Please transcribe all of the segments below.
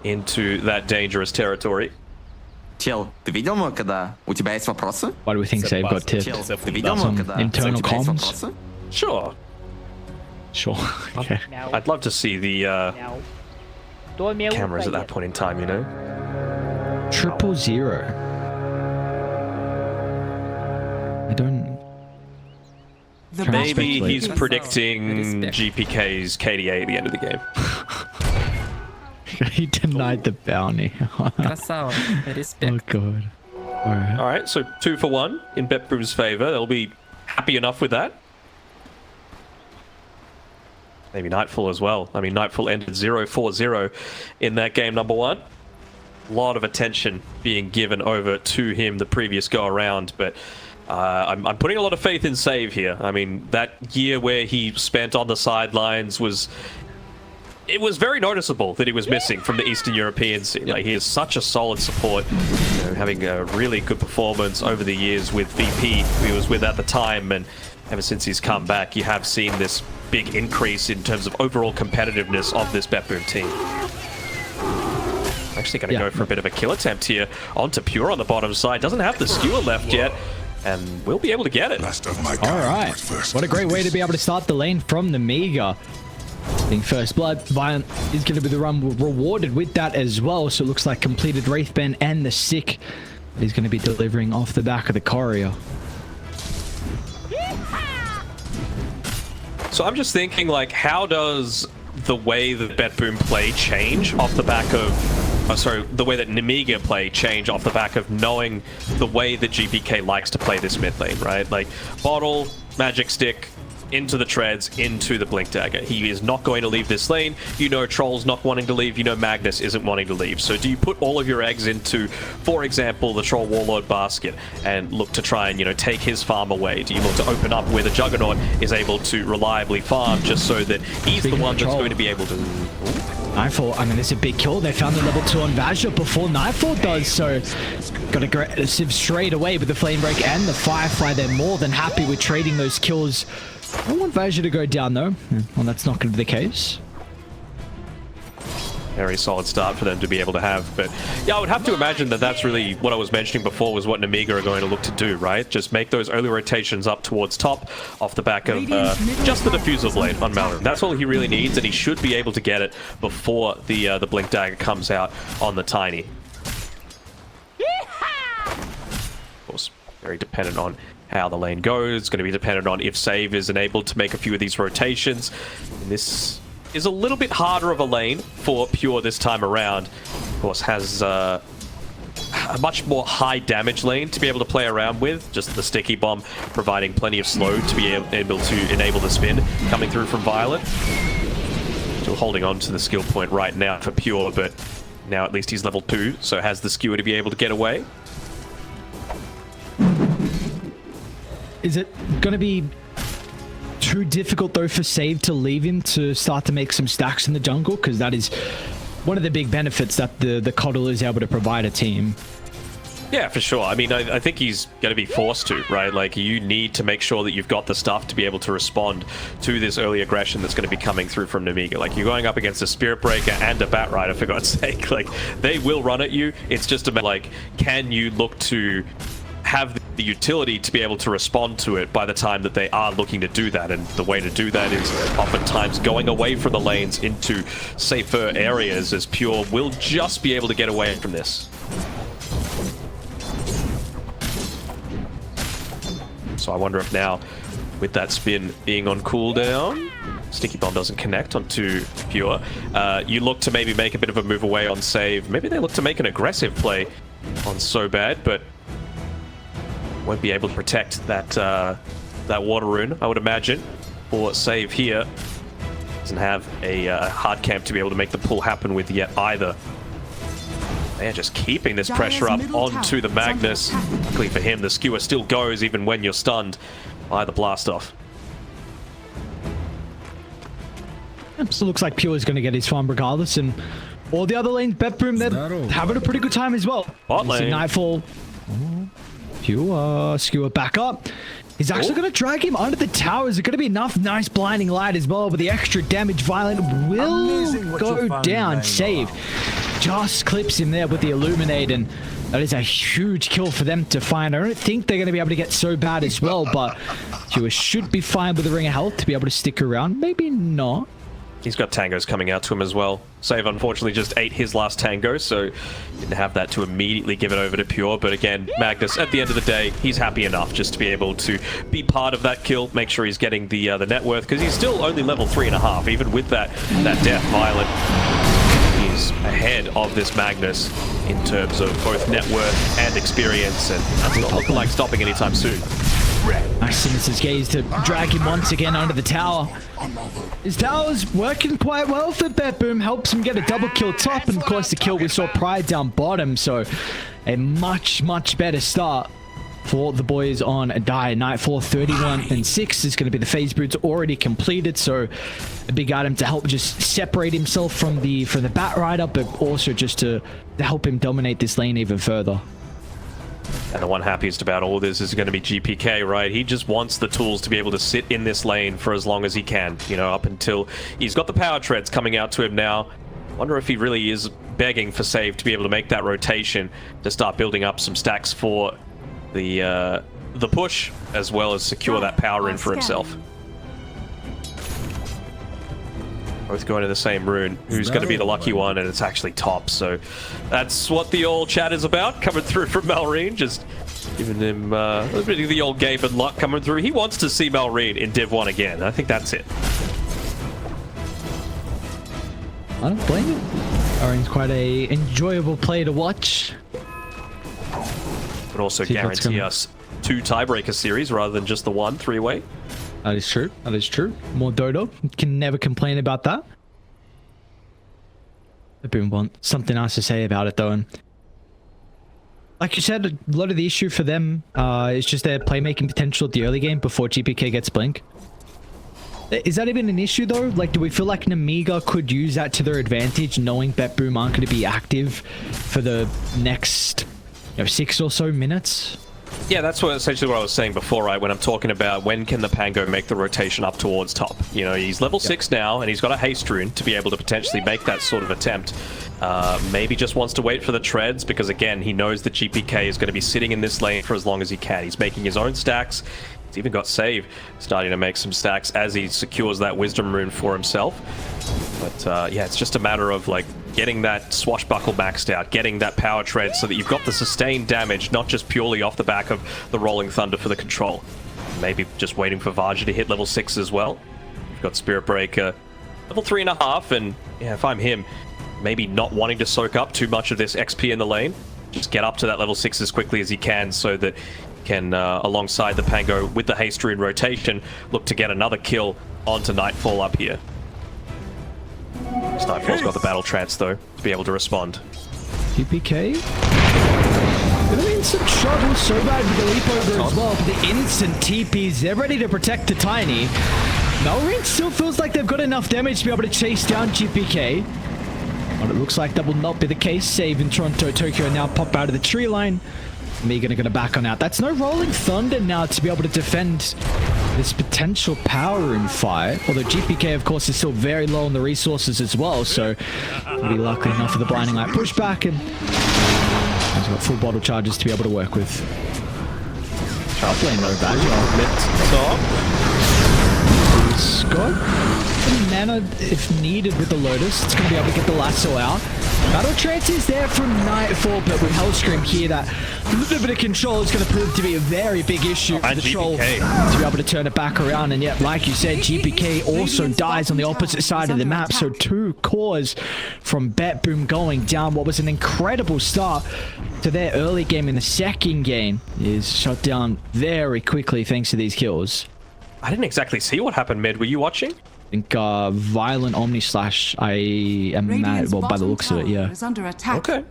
into that dangerous territory. Чел, ты видел, когда у тебя есть вопросы? Why do we think Save got tipped? Чел, ты видел, Some когда internal у тебя есть comms? вопросы? Sure. Sure. Okay. I'd love to see the cameras at that point in time, you know? 000. I don't. Maybe he's predicting GPK's KDA at the end of the game. He denied the bounty. Красава. Респект. Oh god. Alright. Alright, so 2 for 1 in BetBoom's favor. They'll be happy enough with that. Maybe Nightfall as well. I mean, Nightfall ended 0-4-0 in that game number 1. A lot of attention being given over to him the previous go around, but I'm putting a lot of faith in Save here. I mean, that year where he spent on the sidelines it was very noticeable that he was missing from the Eastern European scene. Like, he is such a solid support, you know, having a really good performance over the years with VP, who he was with at the time, and ever since he's come back, you have seen this big increase in terms of overall competitiveness of this BetBoom team. Actually going to go for a bit of a kill attempt here onto Pure on the bottom side. Doesn't have the skewer left yet, and will be able to get it. Alright. What a great way to be able to start the lane from Nemiga. Being first blood, Violent is going to be the run rewarded with that as well. So it looks like completed Wraithband and the Sick is going to be delivering off the back of the Courier. So I'm just thinking, like, how does the way that BetBoom play change off the back of... the way that Nemiga play change off the back of knowing the way that GPK likes to play this mid lane, right? Like, Bottle, Magic Stick, into the treads, into the Blink Dagger. He is not going to leave this lane. You know Troll's not wanting to leave. You know Magnus isn't wanting to leave. So do you put all of your eggs into, for example, the Troll Warlord basket and look to try and, you know, take his farm away? Do you look to open up where the Juggernaut is able to reliably farm just so that he's the one that's going to be able to... Nightfall, I mean, it's a big kill. They found the level 2 on Vajra before Nightfall does, so got aggressive straight away with the Flame Break and the Firefly. They're more than happy with trading those kills. I want Vajra to go down, though. Well, that's not going to be the case. Very solid start for them to be able to have, but yeah, I would have to imagine that that's really what I was mentioning before was what Nemiga are going to look to do, right? Just make those early rotations up towards top off the back of just the diffusal blade on Mallory. That's all he really needs, and he should be able to get it before the Blink Dagger comes out on the Tiny. Of course, very dependent on how the lane goes. It's going to be dependent on if Save is enabled to make a few of these rotations. And this is a little bit harder of a lane for Pure this time around. Of course, has a much more high damage lane to be able to play around with. Just the Sticky Bomb providing plenty of slow to be able to enable the spin coming through from Violet. Still holding on to the skill point right now for Pure, but now at least he's level 2, so has the skewer to be able to get away. Is it going to be too difficult, though, for Save to leave him to start to make some stacks in the jungle? Because that is one of the big benefits that the Coddle is able to provide a team. Yeah, for sure. I mean, I think he's going to be forced to, right? Like, you need to make sure that you've got the stuff to be able to respond to this early aggression that's going to be coming through from Nemiga. Like, you're going up against a Spirit Breaker and a Batrider, for God's sake. Like, they will run at you. It's just about, like, can you look to have the utility to be able to respond to it by the time that they are looking to do that? And the way to do that is oftentimes going away from the lanes into safer areas, as Pure will just be able to get away from this. So I wonder if now, with that spin being on cooldown, Sticky Bomb doesn't connect onto Pure. You look to maybe make a bit of a move away on Save. Maybe they look to make an aggressive play on So Bad, but won't be able to protect that that Water Rune, I would imagine, or Save here. Doesn't have a hard camp to be able to make the pull happen with yet either. They're just keeping this pressure up onto the Magnus. Luckily for him, the skewer still goes even when you're stunned by the blast off. So looks like Pure is going to get his farm regardless, and all the other lanes, BetBoom, they're having a pretty good time as well. Bot lane. Nightfall. Pure, skewer back up. He's actually going to drag him under the towers. There's going to be enough nice blinding light as well, but the extra damage Violent will go down. Save. Just clips him there with the Illuminate, and that is a huge kill for them to find. I don't think they're going to be able to get so bad as well, but Hewer should be fine with the Ring of Health to be able to stick around. Maybe not. He's got tangos coming out to him as well. Save unfortunately just ate his last tango, so didn't have that to immediately give it over to Pure. But again, Magnus, at the end of the day, he's happy enough just to be able to be part of that kill, make sure he's getting the net worth, because he's still only level 3.5, even with that death. Violent, he's ahead of this Magnus in terms of both net worth and experience, and that's not looking like stopping anytime soon. Nice Sinister's Gaze to drag him once again under the tower. His tower's working quite well for Betboom, helps him get a double kill top, and of course the kill we saw Pride down bottom, so a much better start for the boys on Dire. Nightfall 31-6 is going to be the phase boots already completed, so a big item to help just separate himself from the Batrider, but also just to help him dominate this lane even further. And the one happiest about all this is going to be GPK, right? He just wants the tools to be able to sit in this lane for as long as he can, you know, up until he's got the power treads coming out to him now. Wonder if he really is begging for save to be able to make that rotation to start building up some stacks for the push, as well as secure that power in for himself. Both going to the same rune. Who's going to be the lucky one? And it's actually top. So that's what the old chat is about. Coming through from Malrine, just giving him a bit of the old game and luck coming through. He wants to see Malrine in Div 1 again. I think that's it. I don't blame him. Malrine's quite a enjoyable play to watch. But also guarantee us 2 tiebreaker series rather than just the 1 3-way. That is true. That is true. More Dodo. Can never complain about that. The Boom want something nice to say about it though. And like you said, a lot of the issue for them is just their playmaking potential at the early game before GPK gets Blink. Is that even an issue though? Like, do we feel like Nemiga could use that to their advantage, knowing Betboom aren't going to be active for the next 6 or so minutes? Yeah, that's essentially what I was saying before, right? When I'm talking about when can the Pango make the rotation up towards top. You know, he's level 6 now, and he's got a haste rune to be able to potentially make that sort of attempt. Maybe just wants to wait for the treads, because again, he knows that GPK is going to be sitting in this lane for as long as he can. He's making his own stacks. He's even got Save starting to make some stacks as he secures that wisdom rune for himself. But yeah, it's just a matter of like getting that swashbuckle maxed out, getting that power tread so that you've got the sustained damage, not just purely off the back of the Rolling Thunder for the control. Maybe just waiting for Vaja to hit level 6 as well. You've got Spirit Breaker level 3.5, and yeah, if I'm him, maybe not wanting to soak up too much of this XP in the lane. Just get up to that level 6 as quickly as he can so that he can, alongside the Pango with the haste rune rotation, look to get another kill onto Nightfall up here. Nightfall's got the battle trance though to be able to respond. GPK gonna be in some trouble so bad with the leap over as well. But the instant TPs, they're ready to protect the Tiny. Malrine still feels like they've got enough damage to be able to chase down GPK. But it looks like that will not be the case. Save in TORONTOTOKYO now pop out of the tree line. Nemiga gonna back on out. That's no Rolling Thunder now to be able to defend this potential power rune fight. Although GPK, of course, is still very low on the resources as well, so will be lucky enough for the Blinding Light pushback, and he's got full bottle charges to be able to work with. Top lane though, Scott. Mana, if needed with the Lotus, it's going to be able to get the lasso out. Battle Trance is there from Nightfall, but with Hellscream here, that little bit of control is going to prove to be a very big issue for the Troll to be able to turn it back around. And yet, like you said, GPK also dies on the opposite side of the map, so 2 cores from Betboom going down. What was an incredible start to their early game in the second game is shut down very quickly thanks to these kills. I didn't exactly see what happened, Med. Were you watching? I think Violent Omni Slash, I am mad, well, by the looks of it, yeah. Okay.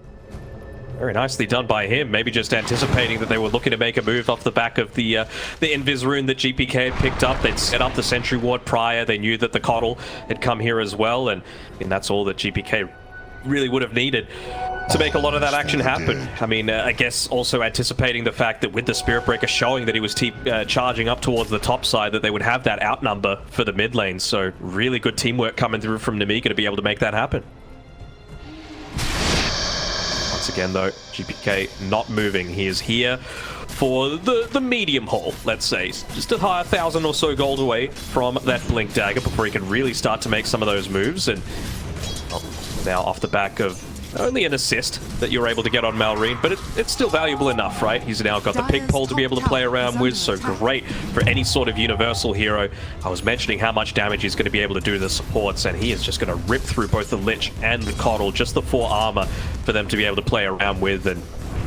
Very nicely done by him. Maybe just anticipating that they were looking to make a move off the back of the Invis rune that GPK had picked up. They'd set up the Sentry Ward prior. They knew that the Coddle had come here as well, and that's all that GPK really would have needed. to make a lot of that action happen. I mean, I guess also anticipating the fact that with the Spirit Breaker showing that he was charging up towards the top side, that they would have that outnumber for the mid lane. So really good teamwork coming through from Nemiga to be able to make that happen. Once again, though, GPK not moving. He is here for the medium haul, let's say. Just a high 1,000 or so gold away from that Blink Dagger before he can really start to make some of those moves. And well, now off the back of only an assist that you're able to get on Malrine, but it's still valuable enough, right? He's now got the pick pole to be able to play around with, so great for any sort of universal hero. I was mentioning how much damage he's going to be able to do to the supports, and he is just going to rip through both the Lich and the Coddle, just the 4 armor for them to be able to play around with, and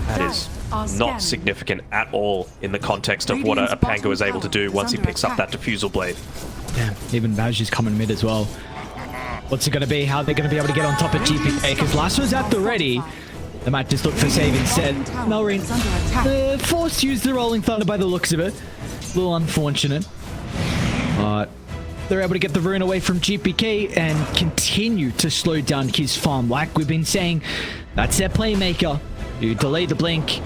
that is not significant at all in the context of what a Pango is able to do once he picks up that Diffusal Blade. Yeah, even Vaj is coming mid as well. What's it going to be? How are they going to be able to get on top of GPK? Because Lasso's at the ready. They might just look for save instead. Malrine forced to use the Rolling Thunder by the looks of it. A little unfortunate. But they're able to get the rune away from GPK and continue to slow down his farm. Like we've been saying, that's their playmaker. You delay the blink.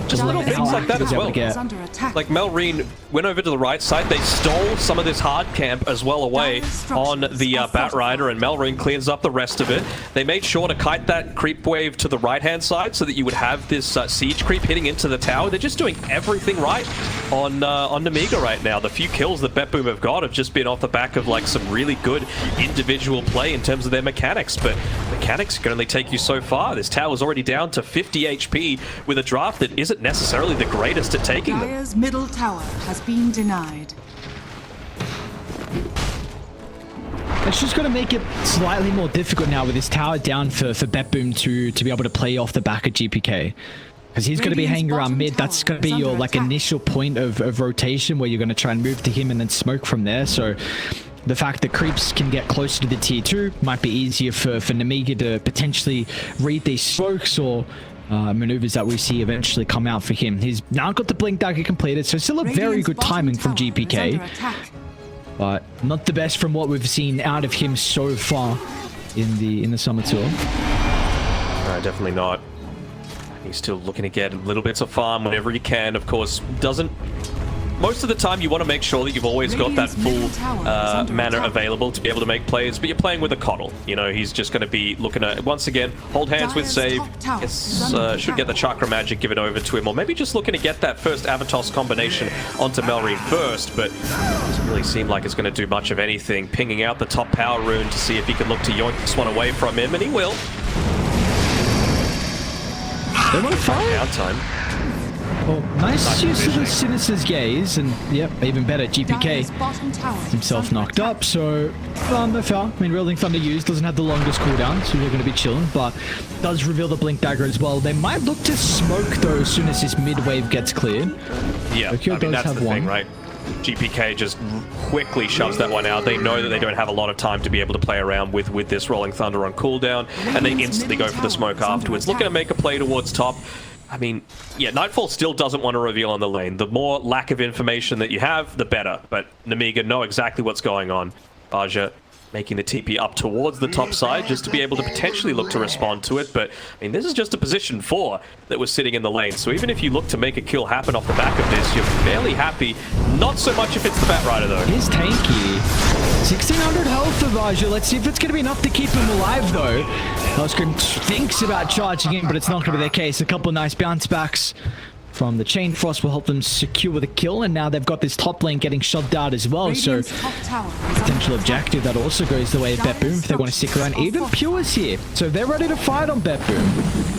Just little things like that as well. Like Malrine went over to the right side. They stole some of this hard camp as well away on the Batrider, and Malrine cleans up the rest of it. They made sure to kite that creep wave to the right-hand side so that you would have this siege creep hitting into the tower. They're just doing everything right on Nemiga right now. The few kills that BetBoom have got have just been off the back of like some really good individual play in terms of their mechanics, but mechanics can only take you so far. This tower's already down to 50 HP with a draft that isn't necessarily the greatest at taking them. Dire's middle tower has been denied. It's just going to make it slightly more difficult now with this tower down for BetBoom to be able to play off the back of GPK. Because he's going to be hanging around mid. That's going to be your like initial point of rotation where you're going to try and move to him and then smoke from there. So the fact that creeps can get closer to the tier 2 might be easier for Nemiga to potentially read these smokes or maneuvers that we see eventually come out for him. He's now got the Blink Dagger completed, so still a very good timing from GPK. But not the best from what we've seen out of him so far in the summer tour. No, definitely not. He's still looking to get little bits of farm whenever he can. Of course, doesn't... Most of the time, you want to make sure that you've always got that full mana available to be able to make plays, but you're playing with a Coddle. You know, he's just going to be looking at, once again, hold hands with save. Should get the Chakra Magic given over to him, or maybe just looking to get that first Avatos combination onto Malrine first, but doesn't really seem like it's going to do much of anything. Pinging out the top power rune to see if he can look to yoink this one away from him, and he will. They want to fire? Downtime. Well, nice use of the Sinister's Gaze, and yep, even better, GPK himself knocked up, so no foul. I mean, Rolling Thunder used, doesn't have the longest cooldown, so we're going to be chilling, but does reveal the Blink Dagger as well. They might look to smoke, though, as soon as this mid-wave gets cleared. Yeah, I mean, that's the thing, right? GPK just quickly shoves that one out. They know that they don't have a lot of time to be able to play around with this Rolling Thunder on cooldown, and they instantly go for the smoke afterwards. Looking to make a play towards top. I mean, yeah, Nightfall still doesn't want to reveal on the lane. The more lack of information that you have, the better. But Nemiga know exactly what's going on. Baja making the TP up towards the top side just to be able to potentially look to respond to it. But, I mean, this is just a position 4 that was sitting in the lane. So even if you look to make a kill happen off the back of this, you're fairly happy. Not so much if it's the Batrider, though. He's tanky. 1600 health for Baja. Let's see if it's going to be enough to keep him alive, though. Hellscream thinks about charging in, but it's not going to be the case. A couple nice bounce backs from the Chain Frost will help them secure the kill, and now they've got this top lane getting shoved out as well, so potential objective that also goes the way of BetBoom if they want to stick around. Even Pure's here, so they're ready to fight on BetBoom.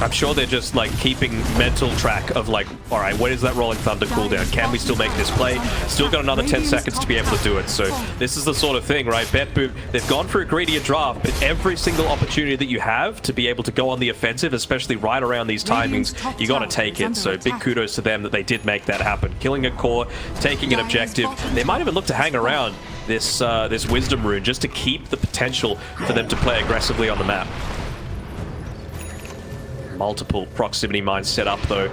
I'm sure they're just like keeping mental track of like, all right, what is that Rolling Thunder cooldown? Can we still make this play? Still got another 10 seconds to be able to do it. So this is the sort of thing, right? BetBoom, they've gone for a greedier draft, but every single opportunity that you have to be able to go on the offensive, especially right around these timings, you got to take it. So big kudos to them that they did make that happen. Killing a core, taking an objective. They might even look to hang around this this Wisdom rune just to keep the potential for them to play aggressively on the map. Multiple proximity mines set up, though.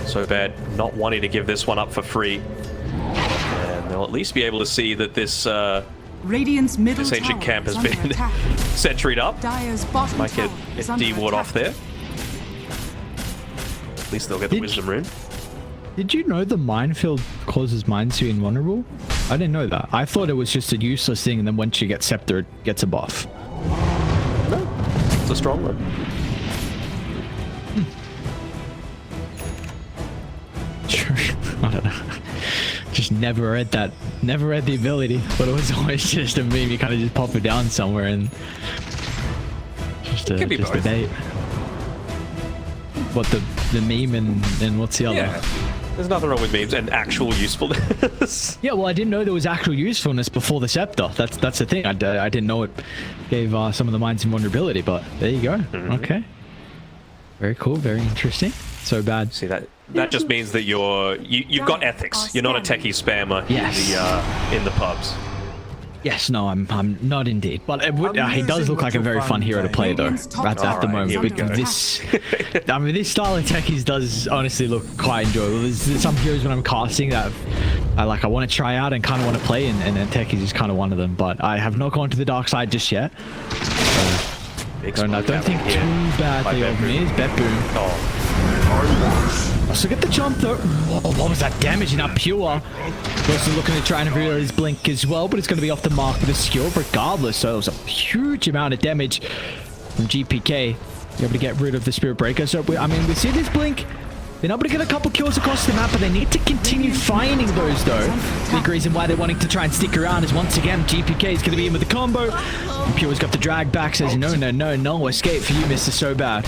So bad, not wanting to give this one up for free. And they'll at least be able to see that this this ancient camp has been sentryed up. Might get D-ward off there. At least they'll get the Wisdom Rune. Did you know the minefield causes mines to be invulnerable? I didn't know that. I thought it was just a useless thing, and then once you get Scepter, it gets a buff. No, it's a strong one. Sure. I don't know. Just never read that. Never read the ability, but it was always just a meme. You kind of just pop it down somewhere and just a debate. What the meme and what's the other? Yeah. There's nothing wrong with memes and actual usefulness. Yeah, well, I didn't know there was actual usefulness before the Scepter. That's the thing. I didn't know it gave some of the mines invulnerability, but there you go. Okay. Very cool. Very interesting. So bad. See that just means that you've got ethics. You're not a techie spammer in the pubs. Yes, no, I'm not indeed. But he does look like a very fun hero to play, though. At the moment, here we with go. this, I mean, this style of Techies does honestly look quite enjoyable. There's some heroes when I'm casting that I want to try out and kind of want to play, and Techies is kind of one of them. But I have not gone to the dark side just yet. So I don't think too badly of me. Is Bet Boom. So get the jump though. Whoa, what was that damage in that pure? Also looking to try and reveal his blink as well, but it's going to be off the mark with a skill regardless. So it was a huge amount of damage from GPK. Be able to get rid of the Spirit Breaker. So I mean, we see this blink. They're able to get a couple kills across the map, but they need to continue finding those though. Big reason why they're wanting to try and stick around is once again GPK is going to be in with the combo. And Pure's got the drag back, says no escape for you, Mr. So Bad.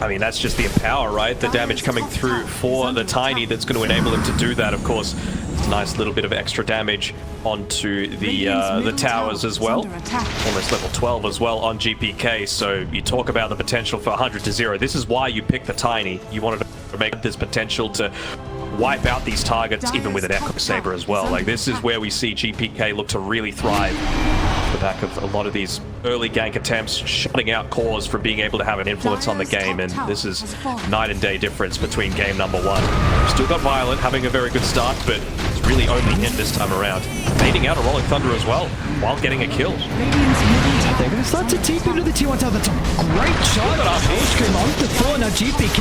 I mean, that's just the Empower, right? The damage coming through for the Tiny that's going to enable him to do that, of course. It's a nice little bit of extra damage onto the towers as well. Almost level 12 as well on GPK, so you talk about the potential for 100-0. This is why you picked the Tiny. You wanted to make this potential to wipe out these targets, even with an Echo Saber as well. Like, this is where we see GPK look to really thrive. The back of a lot of these early gank attempts, shutting out cores from being able to have an influence on the game, and this is night and day difference between game number one. Still got Violent, having a very good start, but it's really only him this time around. Baiting out a Rolling Thunder as well, while getting a kill. They're going to start to TP into the T1 tower. That's a great shot. Scream on the floor. Now GPK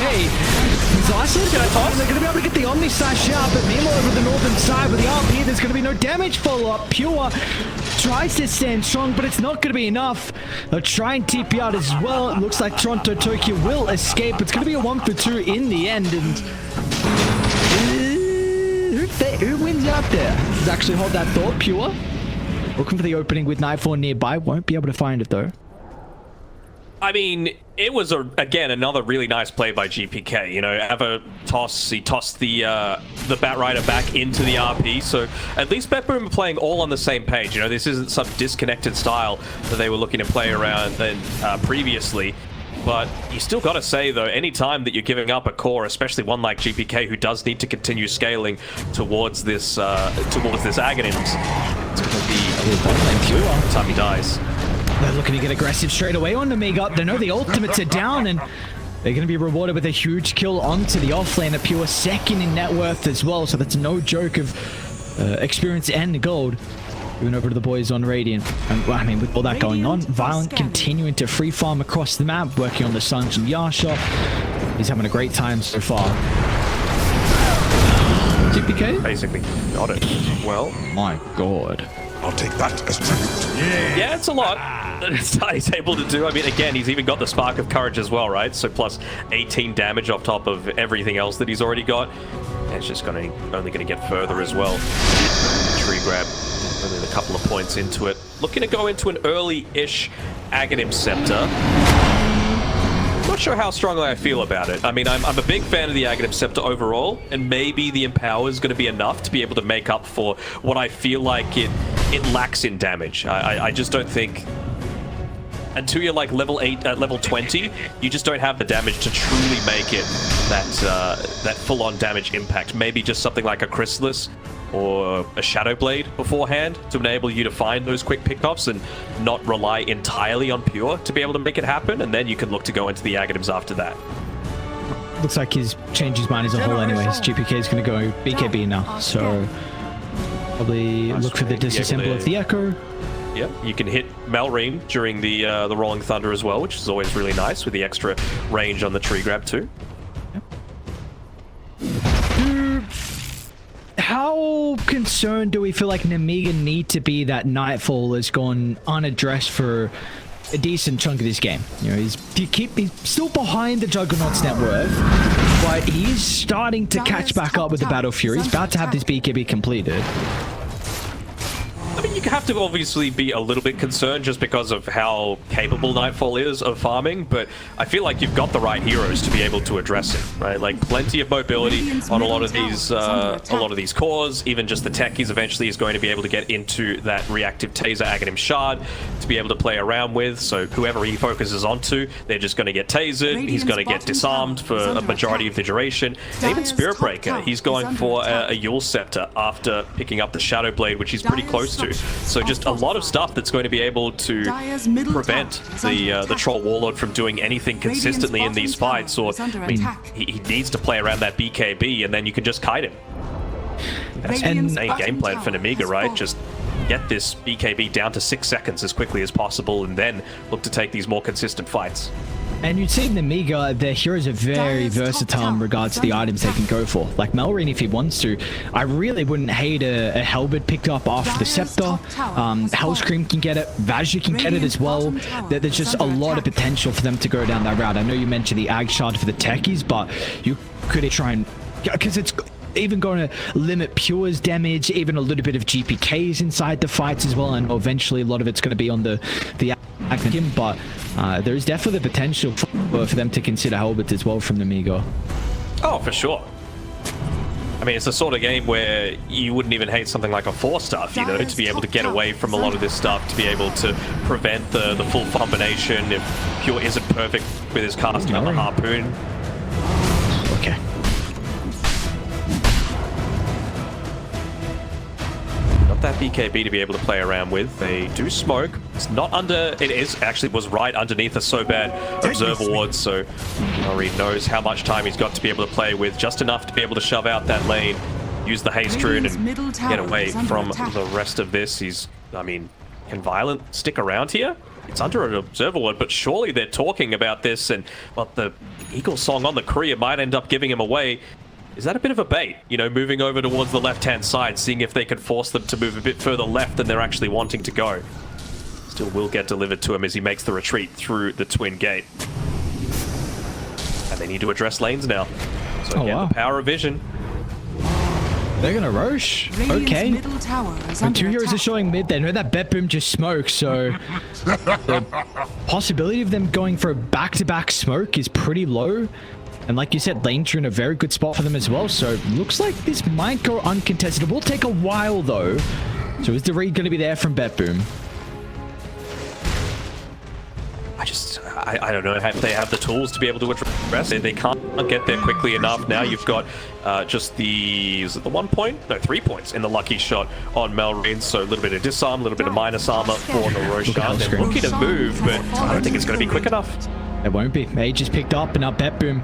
is isolated. They're going to be able to get the Omni Slash out, but meanwhile over the northern side with the RP, there's going to be no damage follow-up. Pure tries to stand strong, but it's not going to be enough. They'll try and TP out as well. It looks like TORONTOTOKYO will escape. It's going to be a 1-for-2 in the end, and who wins out there? Let's actually hold that thought. Pure looking for the opening with Nightfall nearby. Won't be able to find it though. I mean, it was again another really nice play by GPK. You know, have a toss. He tossed the Batrider back into the RP. So at least Betboom are playing all on the same page. You know, this isn't some disconnected style that they were looking to play around previously. But you still got to say, though, any time that you're giving up a core, especially one like GPK, who does need to continue scaling towards this Aghanims, it's going to be pure by the time he dies. They're looking to get aggressive straight away on Nemiga. They know the ultimates are down, and they're going to be rewarded with a huge kill onto the offlane. A Pure second in net worth as well, so that's no joke of experience and gold. Moving over to the boys on Radiant. And well, I mean, with all that going on, Violent continuing to free farm across the map, working on the Suns and Yasha. He's having a great time so far. GPK? Basically got it. Well, my god. I'll take that as tribute. Yeah, it's a lot. He's able to do. I mean, again, he's even got the Spark of Courage as well, right? So plus 18 damage off top of everything else that he's already got. And it's just only going to get further as well. Tree grab. Only a couple of points into it. Looking to go into an early-ish Aghanim Scepter. Not sure how strongly I feel about it. I mean, I'm a big fan of the Aghanim Scepter overall, and maybe the Empower is going to be enough to be able to make up for what I feel like it lacks in damage. I just don't think... Until you're like level 8, level 20, you just don't have the damage to truly make it that full-on damage impact. Maybe just something like a Chrysalis or a Shadow Blade beforehand to enable you to find those quick pickoffs and not rely entirely on Pure to be able to make it happen, and then you can look to go into the Aghanims after that. Looks like he's changed his mind as a whole anyways. GPK is going to go BKB now, so probably look for the disassemble of the Echo. Yep, you can hit Melream during the Rolling Thunder as well, which is always really nice with the extra range on the tree grab too. how concerned do we feel like Nemiga need to be that Nightfall has gone unaddressed for a decent chunk of this game? You know, he's still behind the Juggernaut's net worth, but he's starting to catch back up with the Battle Fury. He's about to have this BKB completed. I mean, you have to obviously be a little bit concerned just because of how capable Nightfall is of farming, but I feel like you've got the right heroes to be able to address it, right? Like plenty of mobility on a lot of these cores. Even just the Techies eventually is going to be able to get into that reactive taser Aghanim shard to be able to play around with. So whoever he focuses onto, they're just going to get tasered. He's going to get disarmed for a majority of the duration. And even Spirit Breaker, he's going for a Yule Scepter after picking up the Shadow Blade, which he's pretty close to. So just a lot of stuff that's going to be able to prevent the Troll Warlord from doing anything consistently in these fights. Or I mean, he needs to play around that BKB, and then you can just kite him. That's the main game plan for Nemiga, right? Just get this BKB down to 6 seconds as quickly as possible, and then look to take these more consistent fights. And you'd see Nemiga, their heroes are very versatile in regards to the items they can go for. Like Melrine, if he wants to, I really wouldn't hate a Halberd picked up after the Scepter. Hellscream can get it, Vajra can get it as well. There's just a lot of potential for them to go down that route. I know you mentioned the Ag Shard for the Techies, but you could try and... because it's even going to limit Pure's damage, even a little bit of GPKs inside the fights as well, and eventually a lot of it's going to be on the Aghanim, but there's definitely the potential for them to consider Halberds as well from Nemiga. Oh, for sure. I mean, it's the sort of game where you wouldn't even hate something like a 4-star, you know, to be able to get away from a lot of this stuff, to be able to prevent the full combination if Pure isn't perfect with his casting on the Harpoon. Okay. That BKB to be able to play around with. They do smoke. It's not under... It is actually was right underneath a So-Bad Observer Ward, so Murray knows how much time he's got to be able to play with. Just enough to be able to shove out that lane, use the haste rune, and get away from the rest of this. He's... I mean, can Violent stick around here? It's under an Observer Ward, but surely they're talking about this, and well, the Eagle Song on the Korea might end up giving him away. Is that a bit of a bait? You know, moving over towards the left-hand side, seeing if they can force them to move a bit further left than they're actually wanting to go. Still will get delivered to him as he makes the retreat through the Twin Gate. And they need to address lanes now. So again, the power of vision. They're gonna Roche. Okay. The two heroes are showing mid. They know that Bet Boom just smoked, so the possibility of them going for a back-to-back smoke is pretty low. And like you said, lanes are in a very good spot for them as well. So looks like this might go uncontested. It will take a while though. So is the read going to be there from Bet Boom? I don't know if they have the tools to be able to address it. They can't get there quickly enough. Now you've got just the... Is it the 1 point? No, 3 points in the lucky shot on Melrine. So a little bit of disarm, a little bit of minus armor for the Roshan. They're looking to move, but I don't think it's going to be quick enough. It won't be. Mage is picked up and now Bet Boom.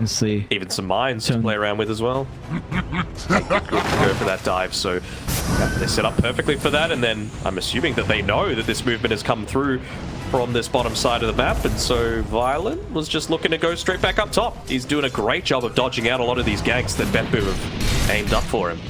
Let's see. Even some mines to play around with as well. Go for that dive, so they set up perfectly for that, and then I'm assuming that they know that this movement has come through from this bottom side of the map, and so Violent was just looking to go straight back up top. He's doing a great job of dodging out a lot of these ganks that Betbu have aimed up for him.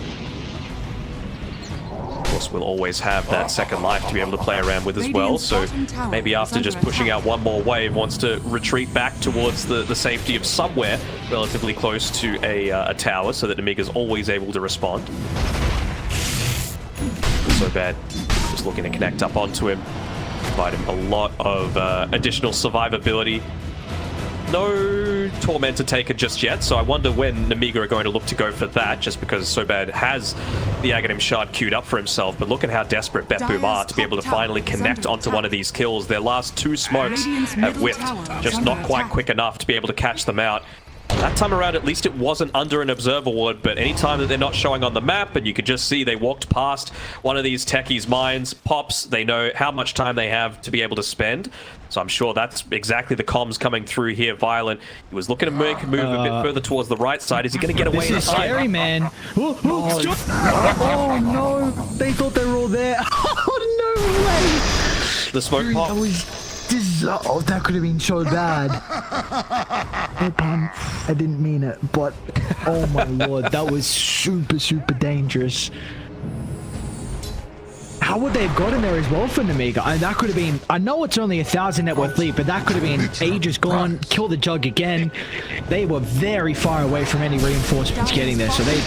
Of course, we'll always have that second life to be able to play around with as well, so maybe after just pushing out one more wave, wants to retreat back towards the safety of somewhere relatively close to a tower, so that Nemiga's always able to respond. So bad, just looking to connect up onto him, provide him a lot of additional survivability. No Tormentor taken just yet, so I wonder when Nemiga are going to look to go for that, just because Sobad has the Aghanim Shard queued up for himself. But look at how desperate Betboom are to be able to finally connect onto one of these kills. Their last two smokes have whipped, just not quite quick enough to be able to catch them out. That time around, at least it wasn't under an observer ward, but anytime that they're not showing on the map, and you could just see they walked past one of these Techies' mines, pops, they know how much time they have to be able to spend. So I'm sure that's exactly the comms coming through here. Violent, he was looking to make a move a bit further towards the right side. Is he going to get away? This is scary, man. Oh, no, they thought they were all there. Oh, no way. The smoke pop. Oh, that could have been so bad. No pun. I didn't mean it, but oh my lord, that was super, super dangerous. How would they have gotten there as well for Nemiga? And that could have been, I know it's only 1,000 net worth lead, but that could have been ages gone, kill the Jug again. They were very far away from any reinforcements getting there, so they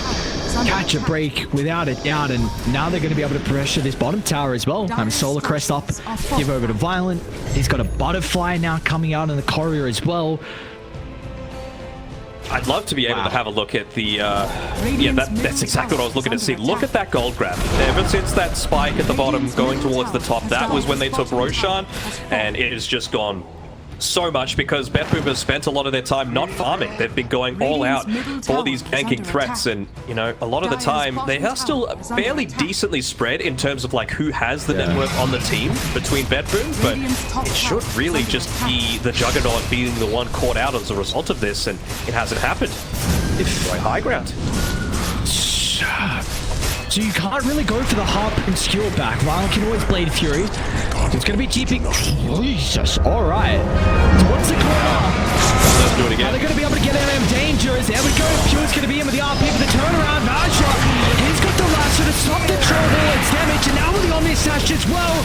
catch a break without a doubt, and now they're going to be able to pressure this bottom tower as well. Solar Crest up, give over to Violent. He's got a Butterfly now coming out in the Courier as well. I'd love to be able to have a look at the, yeah, that's exactly what I was looking to see. Look at that gold grab. Ever since that spike at the bottom going towards the top, that was when they took Roshan, and it has just gone so much because Bethboom has spent a lot of their time not farming. They've been going all out for these ganking threats, and, you know, a lot of the time, they are still fairly decently spread in terms of, like, who has the net worth on the team between Bethboom, but it should really just be the Juggernaut being the one caught out as a result of this, and it hasn't happened. It's right high ground. So you can't really go for the Harp and Skewer back. Violent can always Blade Fury. So it's going to be GP. Jesus, alright. So what's the corner? Let's do it again. Are they going to be able to get MM dangerous? There we go. Pure's going to be in with the RP for the turnaround. Vasha, he's got the lasso to stop the troll bullets damage, and now with the Omni Sash as well,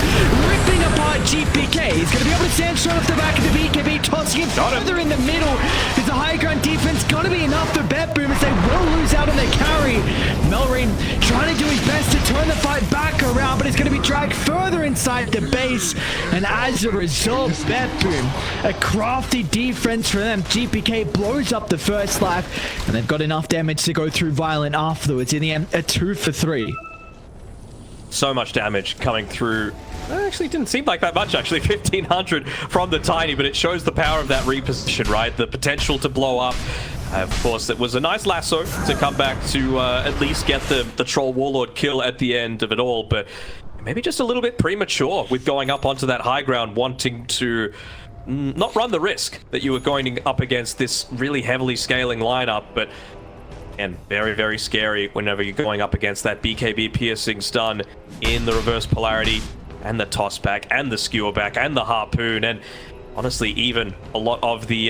ripping apart GPK. He's going to be able to sandstone off the back of the BKB, tossing it further in the middle. Is the high ground defense going to be enough for Bethboom as they will lose out on their carry? Melrain trying to do his best to turn the fight back around, but it's going to be dragged further inside the base, and as a result, Bethboom, a crafty defense for them. GPK blows up the first life, and they've got enough damage to go through Violent afterwards in the end, a 2 for 3. So much damage coming through. Actually, didn't seem like that much, actually. 1,500 from the Tiny, but it shows the power of that reposition, right? The potential to blow up. Of course, it was a nice lasso to come back to at least get the Troll Warlord kill at the end of it all, but maybe just a little bit premature with going up onto that high ground, wanting to not run the risk that you were going up against this really heavily scaling lineup, but and very, very scary whenever you're going up against that BKB piercing stun in the reverse polarity and the toss back and the skewer back and the harpoon, and honestly even a lot of the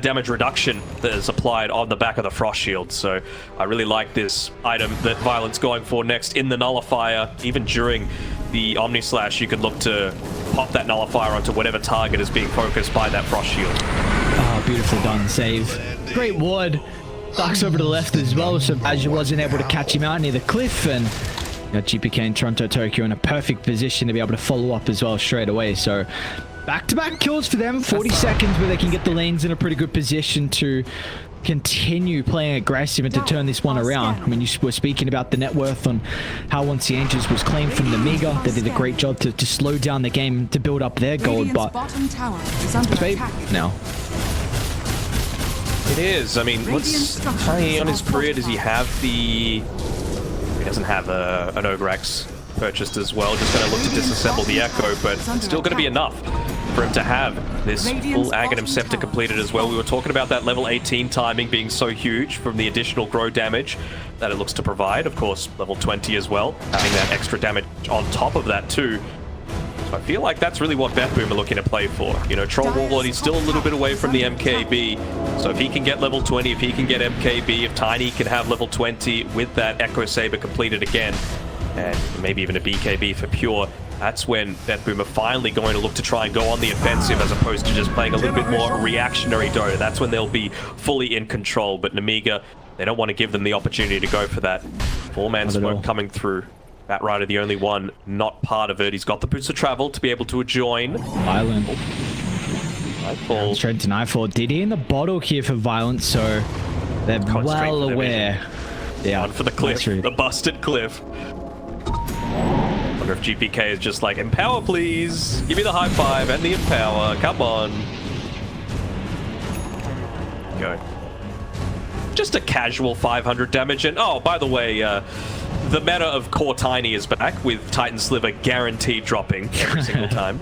damage reduction that is applied on the back of the frost shield. So I really like this item that Violent's going for next in the nullifier. Even during the Omni Slash, you can look to pop that nullifier onto whatever target is being focused by that frost shield. Oh, beautifully done save. Great ward. Ducks over to the left as well, so Badger wasn't able to catch him out near the cliff, and GPK and Toronto-Tokyo in a perfect position to be able to follow up as well straight away. So back-to-back kills for them, 40 seconds where they can get the lanes in a pretty good position to continue playing aggressive and to turn this one around. I mean, you were speaking about the net worth on how once the Angels was claimed from Nemiga, they did a great job to slow down the game to build up their gold, but now. It is. I mean, what's Tiny on his career? Does he have the... He doesn't have an Ogrex purchased as well. Just going to look to disassemble the Echo, but it's still going to be enough for him to have this full Aghanim Scepter completed as well. We were talking about that level 18 timing being so huge from the additional grow damage that it looks to provide. Of course, level 20 as well, having that extra damage on top of that too. So I feel like that's really what Bethboom are looking to play for. You know, Troll Warlord, he's still a little bit away from the MKB. So if he can get level 20, if he can get MKB, if Tiny can have level 20 with that Echo Saber completed again, and maybe even a BKB for Pure, that's when Bethboom are finally going to look to try and go on the offensive as opposed to just playing a little bit more reactionary Dota. That's when they'll be fully in control. But Nemiga, they don't want to give them the opportunity to go for that. Four-man smoke coming through. Batrider, the only one not part of it. He's got the boots of travel to be able to join. Violent. Nightfall. Straight to Nightfall. DD in the bottle here for Violent, so they're well aware. Yeah. One for the cliff, the busted cliff. Wonder if GPK is just like, empower please. Give me the high five and the empower. Come on. Go. Just a casual 500 damage. And oh, by the way, the meta of Core Tiny is back with Titan Sliver guaranteed dropping every single time.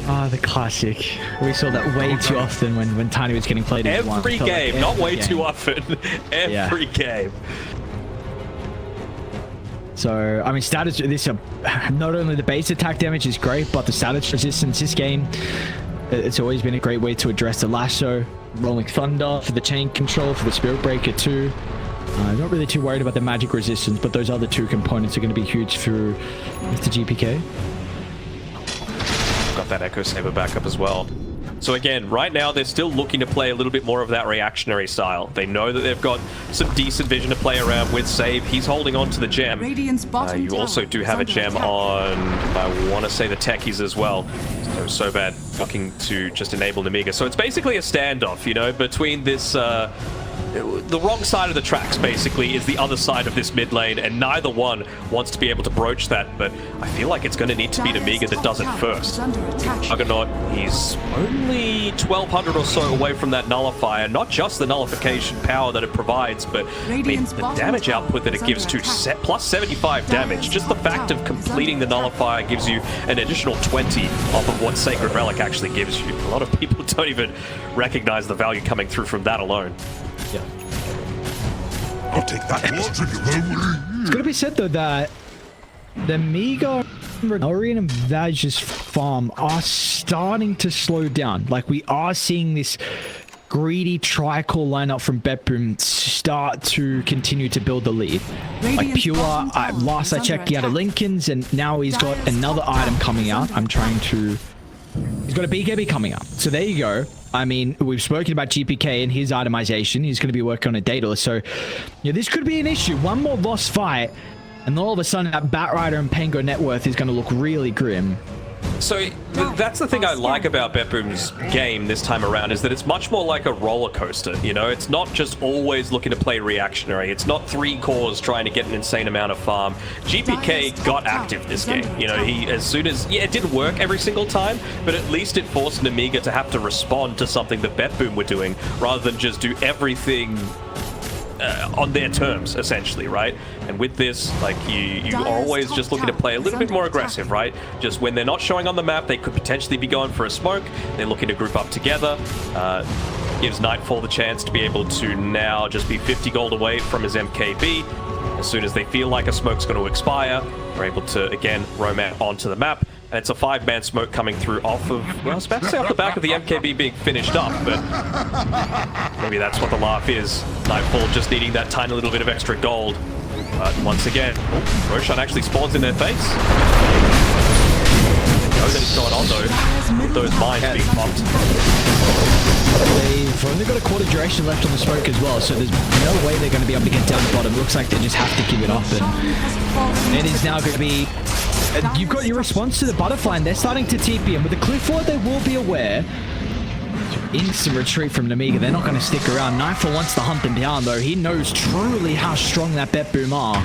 Oh, the classic. We saw that way too often when Tiny was getting played as one. Every game, like not way too often. Every game. So, I mean, status, not only the base attack damage is great, but the status resistance this game, it's always been a great way to address the lasso. Rolling Thunder for the chain control, for the Spirit Breaker too. Not really too worried about the magic resistance, but those other two components are going to be huge for Mr. GPK. Got that Echo Saber back up as well. So again, right now they're still looking to play a little bit more of that reactionary style. They know that they've got some decent vision to play around with. Save, he's holding on to the gem. You also do have a gem on, I want to say, the Techies as well. So bad looking to just enable Nemiga. So it's basically a standoff, you know, between this... the wrong side of the tracks, basically, is the other side of this mid lane, and neither one wants to be able to broach that, but I feel like it's going to need to be Nemiga that does it first. Juggernaut, he's only 1,200 or so away from that nullifier, not just the nullification power that it provides, but I mean, the damage output that it gives to plus 75 damage. Just the fact of completing the nullifier gives you an additional 20 off of what Sacred Relic actually gives you. A lot of people don't even recognize the value coming through from that alone. Yeah. I'll take that as tribute. It's going to be said, though, that the Nemiga, Orion, and Vaj's farm are starting to slow down. Like, we are seeing this greedy tri-core lineup from Betboom start to continue to build the lead. Like, Pure, last I checked, he had a Lincoln's, and now he's got another item coming out. He's got a BKB coming up. So there you go. I mean, we've spoken about GPK and his itemization. He's going to be working on a data. So, yeah, this could be an issue. One more lost fight, and then all of a sudden that Batrider and Pango net worth is going to look really grim. So that's the thing I like about Betboom's game this time around, is that it's much more like a roller coaster. You know, it's not just always looking to play reactionary. It's not 3 cores trying to get an insane amount of farm. GPK got active this game. You know, as soon as, yeah, it didn't work every single time, but at least it forced Nemiga to have to respond to something that Betboom were doing, rather than just do everything on their terms, essentially, right? And with this, like, you are always just looking to play a little bit more aggressive, right? Just when they're not showing on the map, they could potentially be going for a smoke. They're looking to group up together. Gives Nightfall the chance to be able to now just be 50 gold away from his MKB. As soon as they feel like a smoke's going to expire, they're able to, again, roam out onto the map. And it's a 5-man smoke coming through off of, well, I was about to say off the back of the MKB being finished up, but maybe that's what the laugh is. Nightfall just needing that tiny little bit of extra gold. But once again, Roshan actually spawns in their face. They know that it's going on, though, with those mines being popped. They've only got a quarter duration left on the smoke as well, so there's no way they're going to be able to get down the bottom. It looks like they just have to give it up, and it is now going to be... You've got your response to the butterfly, and they're starting to TP, and with the cliff ward, they will be aware. Instant retreat from Nemiga. They're not going to stick around. Nightfall wants to hunt them down, though. He knows truly how strong that Betboom are.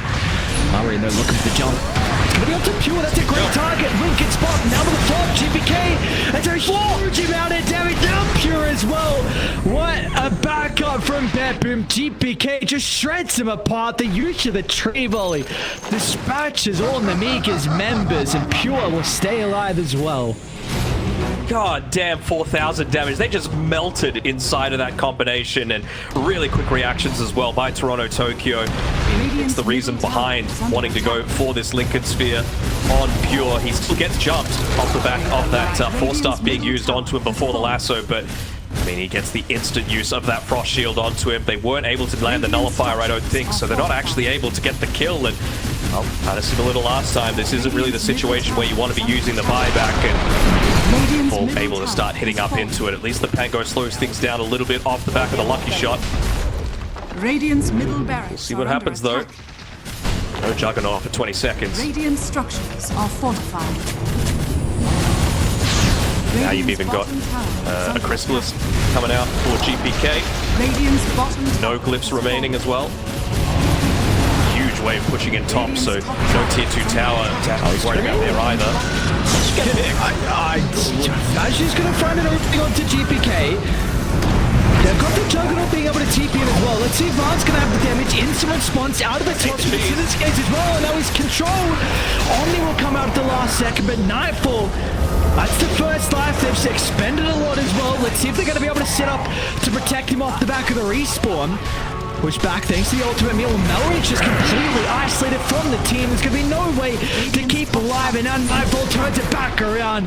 Murray, they're looking for the jump. It's going to be up to Pure. That's a great target. Lincoln spot. Now to the top. GPK. That's a huge amount of damage. Now Pure as well. What a backup from Betboom. GPK just shreds him apart. The use of the tree volley dispatches all Nemiga's members, and Pure will stay alive as well. God damn, 4,000 damage. They just melted inside of that combination, and really quick reactions as well by TORONTOTOKYO. It's the reason behind wanting to go for this Lincoln Sphere on Pure. He still gets jumped off the back of that 4-staff being used onto him before the lasso, but I mean, he gets the instant use of that Frost Shield onto him. They weren't able to land the Nullifier, I don't think, so they're not actually able to get the kill, and well, kind of similar to last time, this isn't really the situation where you want to be using the buyback and full able to start hitting up into it. At least the Pango slows things down a little bit off the back of the lucky shot. Radiant's middle barracks. We'll see what happens though. No Juggernaut for 20 seconds. Radiant structures are fortified. Now you've even got a Crystalist coming out for GPK. No glyphs remaining as well. Huge wave pushing in top, so no tier 2 tower to have to worry about there either. Vaj's going to find an opening onto GPK. They've got the Juggernaut being able to TP in as well. Let's see if Vant's going to have the damage. Instant response out of the top in this case as well. Now he's controlled. Omni will come out at the last second, but Nightfall, that's the first life. They've expended a lot as well. Let's see if they're going to be able to set up to protect him off the back of the respawn. Push back thanks to the ultimate meal. Melrich is completely isolated from the team. There's going to be no way to keep alive, and now Nightfall turns it back around.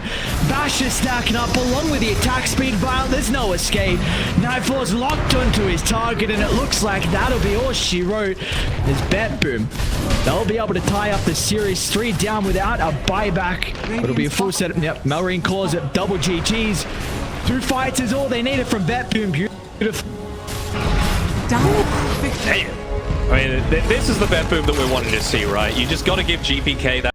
Bash is stacking up along with the attack speed vial. There's no escape. Nightfall's locked onto his target, and it looks like that'll be all she wrote. There's Bet Boom. They'll be able to tie up the Series 3 down without a buyback. It'll be a full set. Yep, Melrine calls it double GG's. 2 fights is all they needed from Bet Boom. Beautiful. Down. Victory. I mean, this is the Bet Boom that we're wanting to see, right? You just got to give GPK that